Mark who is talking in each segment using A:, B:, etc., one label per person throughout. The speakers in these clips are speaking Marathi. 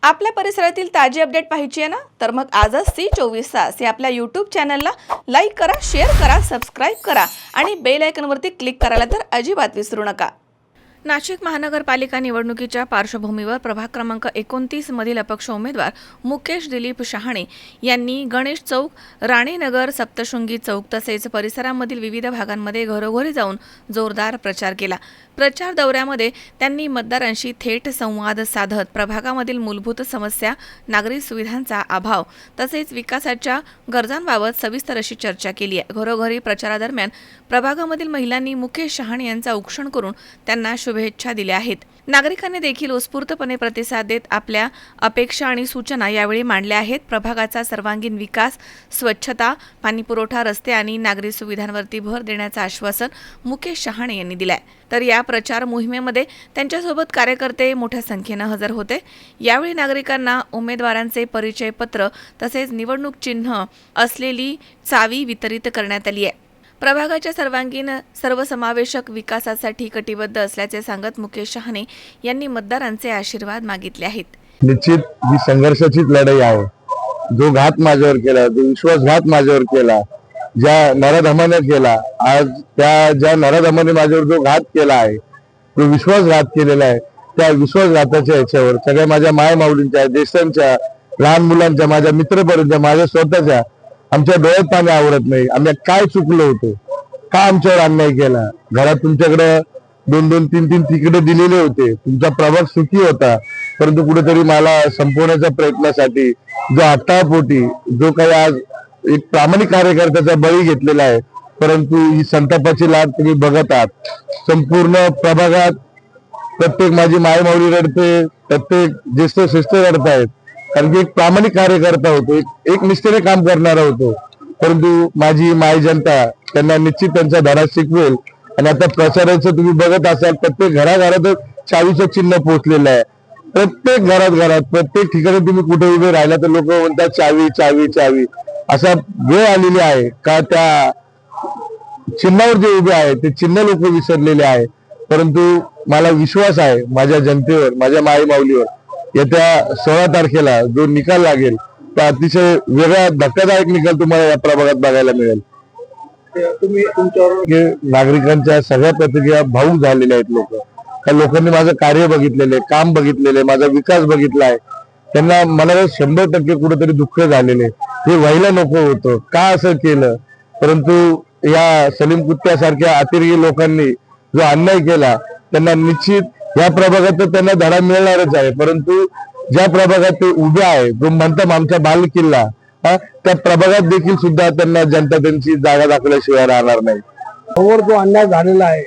A: आपल्या परिसरातील ताजी अपडेट पाहिजे आहे ना, तर मग आजच C24 तास या आपल्या यूट्यूब चॅनलला लाईक करा, शेअर करा, सबस्क्राईब करा आणि बेल आयकॉनवरती क्लिक करायला तर अजिबात विसरू नका। नाशिक महानगरपालिका निवडणुकीच्या पार्श्वभूमीवर प्रभाग क्रमांक 29 मधील अपक्ष उमेदवार मुकेश दिलीप शहाणे यांनी गणेश चौक, राणीनगर, सप्तशृंगी चौक तसेच परिसरामधील विविध भागांमध्ये घरोघरी जाऊन जोरदार प्रचार केला। प्रचार दौऱ्यामध्ये त्यांनी मतदारांशी थेट संवाद साधत प्रभागामधील मूलभूत समस्या, नागरी सुविधांचा अभाव तसेच विकासाच्या गरजांबाबत सविस्तर अशी चर्चा केली आहे। घरोघरी प्रचारादरम्यान प्रभागामधील महिलांनी मुकेश शहाणे यांचा औक्षण करून त्यांना शुभेच्छा दिल्या आहेत। नागरिकांनी देखील उत्स्फूर्तपणे प्रतिसाद देत आपल्या अपेक्षा आणि सूचना यावेळी मांडल्या आहेत। प्रभागाचा सर्वांगीण विकास, स्वच्छता, पाणीपुरवठा, रस्ते आणि नागरी सुविधांवरती भर देण्याचं आश्वासन मुकेश शहाणे यांनी दिलंय। तर या प्रचार मोहिमेमध्ये त्यांच्यासोबत कार्यकर्ते मोठ्या संख्येने हजर होते। यावेळी नागरिकांना उमेदवारांचे परिचय पत्र तसेच निवडणूक चिन्ह असलेली चावी वितरित करण्यात आली आहे। प्रभागाच्या सर्वांगीण सर्वसमावेशक विकासासाठी कटिबद्ध असल्याचे सांगत मुकेश शहाणे यांनी मतदारांचे आशीर्वाद मागितले आहेत।
B: निश्चित ही संघर्षाचीच लढाई आहे। जो घात माझ्यावर केला, जो विश्वासघात माझ्यावर केला, ज्या नराधमाने केला, आज त्या ज्या नराधमाने माझ्यावर जो घात केला आहे, जो विश्वासघात केलेला आहे, त्या विश्वासघाताच्या याच्यावर सगळ्या माझ्या माय माऊलींच्या, ज्येष्ठांच्या, लहान मुलांच्या, माझ्या मित्रपरिवारांच्या, माझ्या स्वतःच्या आमच्या डोळ्यात पाणी आवरत नाही। आम्ही काय चुकलो होतो, का आमच्यावर अन्याय केला? घरात तुमच्याकडे 2-2, 3-3 तिकडे दिलेले होते, तुमचा प्रभाग सुखी होता, परंतु कुठेतरी मला संपवण्याच्या प्रयत्नासाठी जो आत्तापोटी जो काही आज एक प्रामाणिक कार्यकर्त्याचा बळी घेतलेला आहे, परंतु ही संतापाची लाट तुम्ही बघत आहात। संपूर्ण प्रभागात प्रत्येक माझी माय माऊली रडते, प्रत्येक ज्येष्ठ श्रेष्ठ रडत आहेत, कारण की एक प्रामाणिक कार्यकर्ता होतो, एक निष्ठेने काम करणारा होतो, परंतु माझी माय जनता त्यांना निश्चित त्यांचा धडा शिकवेल। आणि आता प्रचाराचं तुम्ही बघत असाल, प्रत्येक घराघरातच चावीचं चिन्ह पोहोचलेलं आहे। प्रत्येक घरात प्रत्येक ठिकाणी तुम्ही कुठे उभे राहिला तर लोक म्हणतात चावी चावी चावी। असा वेळ आलेली आहे का त्या चिन्हावर जे उभे आहेत ते चिन्ह लोक विसरलेले आहे। परंतु मला विश्वास आहे माझ्या जनतेवर, माझ्या माई माऊलीवर। येत्या 16 तारखेला जो निकाल लागेल तो अतिशय वेगळा धक्कादायक निकाल तुम्हाला या प्रभागात बघायला मिळेल। तुम्ही तुमच्यावर नागरिकांच्या सगळ्या प्रतिक्रिया भावूक झालेल्या आहेत। त्या लोकांनी माझं कार्य बघितलेले, काम बघितलेले, माझा विकास बघितलाय, त्यांना मनाला 100% कुठेतरी दुःख झालेले। हे व्हायला नको होतं, का असं केलं? परंतु या सलीम कुत्त्यासारख्या अतिरेकी लोकांनी जो अन्याय केला त्यांना निश्चित या प्रभागात त्यांना धडा मिळणारच आहे। परंतु ज्या प्रभागात ते उभे आहे, जो म्हणतात आमचा बाल किल्ला, त्या प्रभागात देखील सुद्धा त्यांना जनता त्यांची जागा दाखवल्याशिवाय राहणार नाही।
C: भाऊवर जो अन्याय झालेला आहे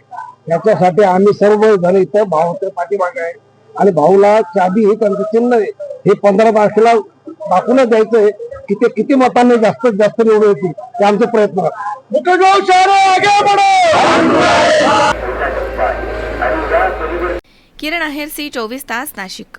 C: याच्यासाठी आम्ही सर्व जण इथं भाऊच्या पाठीमागे आहे आणि भाऊला चाबी हे त्यांचं चिन्ह आहे, हे 15 तारखेला दाखवून द्यायचंय की ते किती मतांनी जास्तीत जास्त निवडून येतील ते आमचे प्रयत्न
A: किरण आहेर, C24 तास, नाशिक।